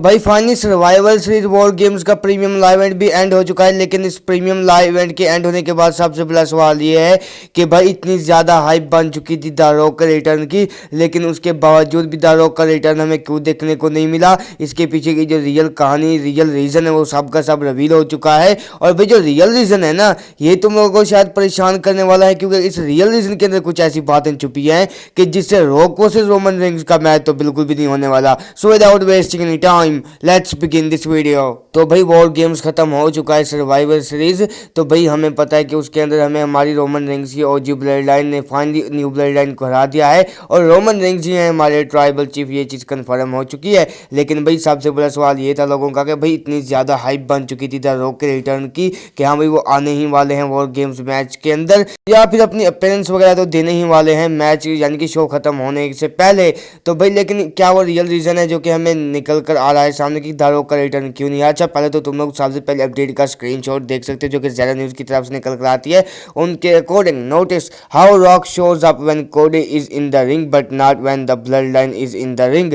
भाई finally survival series war games का premium live event भी एंड हो चुका है। लेकिन इस प्रीमियम लाइव इवेंट के एंड होने के बाद सबसे बड़ा सवाल ये है कि भाई इतनी ज़्यादा हाइप बन चुकी थी द रॉक का रिटर्न की, लेकिन उसके बावजूद भी द रॉक का रिटर्न हमें क्यों देखने को नहीं मिला। इसके पीछे की जो रियल कहानी, रियल रीज़न है वो सब का सब रिवील हो चुका है। और भाई जो रियल रीज़न है ना, ये तुम लोगों को शायद परेशान करने वाला है, क्योंकि इस रियल रीज़न के अंदर कुछ ऐसी बातें छुपी हैं कि जिससे रॉक वर्सेस रोमन रेंज का मैच तो बिल्कुल भी नहीं होने वाला। So without wasting any time let's begin this video. तो भाई वॉर गेम्स खत्म हो चुका है, सर्वाइवर सीरीज। तो भाई हमें पता है कि उसके अंदर हमें हमारी रोमन रेंज की ओजी ब्लड लाइन ने फाइनली न्यू ब्लड लाइन को हरा दिया है और रोमन रेंज ही है हमारे ट्राइबल चीफ। ये चीज़ कंफर्म हो चुकी है। लेकिन भाई सबसे बड़ा सवाल ये था लोगों का कि भाई इतनी ज़्यादा हाइप बन चुकी थी द रॉक के रिटर्न की कि हाँ भाई वो आने ही वाले हैं वॉर गेम्स मैच के अंदर, या फिर अपनी अपीयरेंस वगैरह तो देने ही वाले हैं मैच यानी कि शो खत्म होने से पहले। तो भाई लेकिन क्या वो रियल रीज़न है जो कि हमें निकल कर आ रहा है सामने की द रॉक का रिटर्न क्यों नहीं आया। अच्छा पहले तो तुम लोग सबसे पहले अपडेट का स्क्रीनशॉट देख सकते हो जो कि ज़ेरा न्यूज़ की तरफ से निकल कर आती है। उनके according notice how Rock shows up when Cody is in the ring but not when the blood line is in the ring.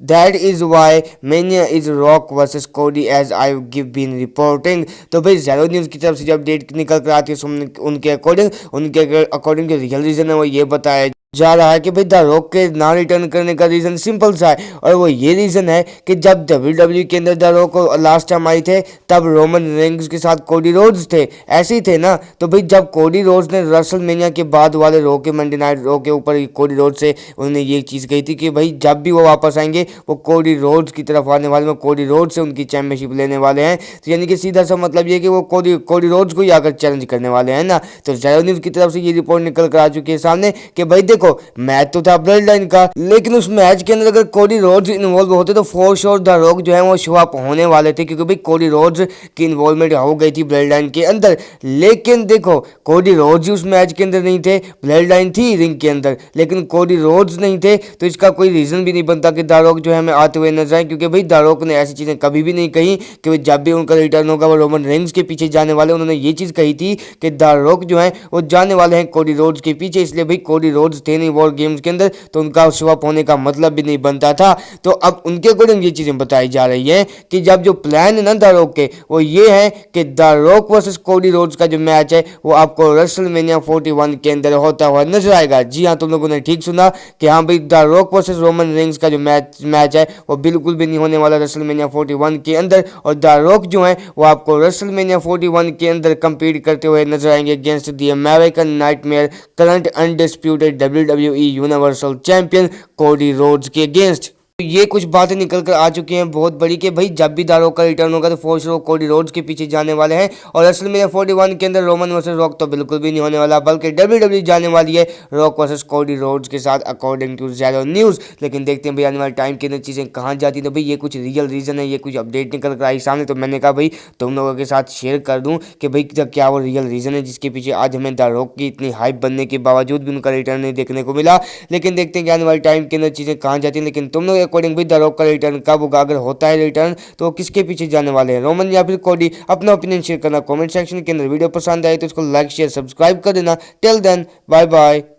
That is why Mania is Rock versus Cody as I've been reporting। तो भाई ज़ेरो news की तरफ से जब update निकल कर आती है उनके अकॉर्डिंग जो रियल रीज़न है वो ये बताया जा रहा है कि भाई द रॉक के ना रिटर्न करने का रीज़न सिंपल सा है, और वो ये रीज़न है कि जब WWE के अंदर द रॉक को लास्ट टाइम आई थे तब रोमन रेंज के साथ कोडी रोड्स थे, ऐसे ही थे ना। तो भाई जब कोडी रोड्स ने रेसलमेनिया के बाद वाले रॉ के मंडे नाइट रॉ के ऊपर कोडी रोड्स से उन्होंने ये चीज़ कही थी कि भाई जब भी वो वापस आएंगे वो कोडी रोड्स की तरफ आने वाले हैं, कोडी रोड्स से उनकी चैंपियनशिप लेने वाले हैं। तो यानी कि सीधा सा मतलब ये कि वो कोडी रोड्स को ही आकर चैलेंज करने वाले हैं ना। तो ज़ेरो न्यूज़ की तरफ से ये रिपोर्ट निकल कर आ चुकी है सामने कि भाई देखो मैच तो था ब्लड लाइन का, लेकिन उस मैच के अंदर अगर कोडी रोड्स इन्वॉल्व होते तो फॉर श्योर द रॉक जो है वो शो अप होने वाले थे, क्योंकि भाई कोडी रोड्स की इन्वॉल्वमेंट हो गई थी ब्लड लाइन के अंदर। लेकिन देखो कोडी रोड्स उस मैच के अंदर नहीं थे, ब्लड लाइन थी रिंग के अंदर, लेकिन कोडी रोड्स नहीं थे। तो इसका कोई रीज़न भी नहीं बनता कि द रॉक जो है हमें आते हुए नजर आए, क्योंकि भाई द रॉक ने ऐसी चीज़ें कभी भी नहीं कही कि भाई जब भी उनका रिटर्न होगा वो रोमन रेंज के पीछे जाने वाले। उन्होंने ये चीज़ कही थी कि द रॉक जो है वो जाने वाले हैं कोडी रोड्स के पीछे, इसलिए भाई कोडी रोड्स थे नहीं वॉर गेम्स के अंदर तो उनका शो अप होने का मतलब भी नहीं बनता था। तो अब उनके अकॉर्डिंग ये चीज़ें बताई जा रही हैं कि जब जो प्लान है ना द रॉक के वो ये है कि the rock versus Cody Rhodes का जो मैच है वो आपको रेसलमेनिया 41 के अंदर होता हुआ नजर आएगा। जी हाँ, तुम लोगों ने ठीक सुना कि हाँ भाई the rock versus Roman Reigns का जो मैच है वो बिल्कुल भी नहीं होने वाला रेसलमेनिया 41 के अंदर, और द रॉक जो है वो आपको रेसलमेनिया 41 के अंदर कंपीट करते हुए नजर आएंगे against the American nightmare current undisputed WWE universal champion Cody Rhodes के अगेंस्ट। तो ये कुछ बातें निकल कर आ चुकी हैं बहुत बड़ी कि भाई जब भी द रॉक का रिटर्न होगा तो फॉर श्योर कोडी रोड्स के पीछे जाने वाले हैं, और रेसलमेनिया 41 के अंदर रोमन वर्सेस रॉक तो बिल्कुल भी नहीं होने वाला, बल्कि WWE जाने वाली है रॉक वर्सेस कोडी रोड्स के साथ अकॉर्डिंग टू ज़ेरो न्यूज़। लेकिन देखते हैं भाई आने वाले टाइम के अंदर चीज़ें कहाँ जाती हैं। तो भाई ये कुछ रियल रीज़न है, ये कुछ अपडेट निकल कर आई सामने, तो मैंने कहा भाई तुम लोगों के साथ शेयर कर दूँ कि भाई क्या वो रियल रीज़न है जिसके पीछे आज हमें द रॉक की इतनी हाइप बनने के बावजूद भी उनका रिटर्न नहीं देखने को मिला। लेकिन देखते हैं कि आने वाले टाइम के अंदर चीज़ें कहाँ जाती हैं। लेकिन तुम लोग अकॉर्डिंग भाई द रॉक रिटर्न कब होगा, अगर होता है रिटर्न तो किसके पीछे जाने वाले हैं, रोमन या फिर कोडी? अपना ओपिनियन शेयर करना कमेंट सेक्शन के अंदर। वीडियो पसंद आए तो इसको लाइक शेयर सब्सक्राइब कर देना। Till then bye bye.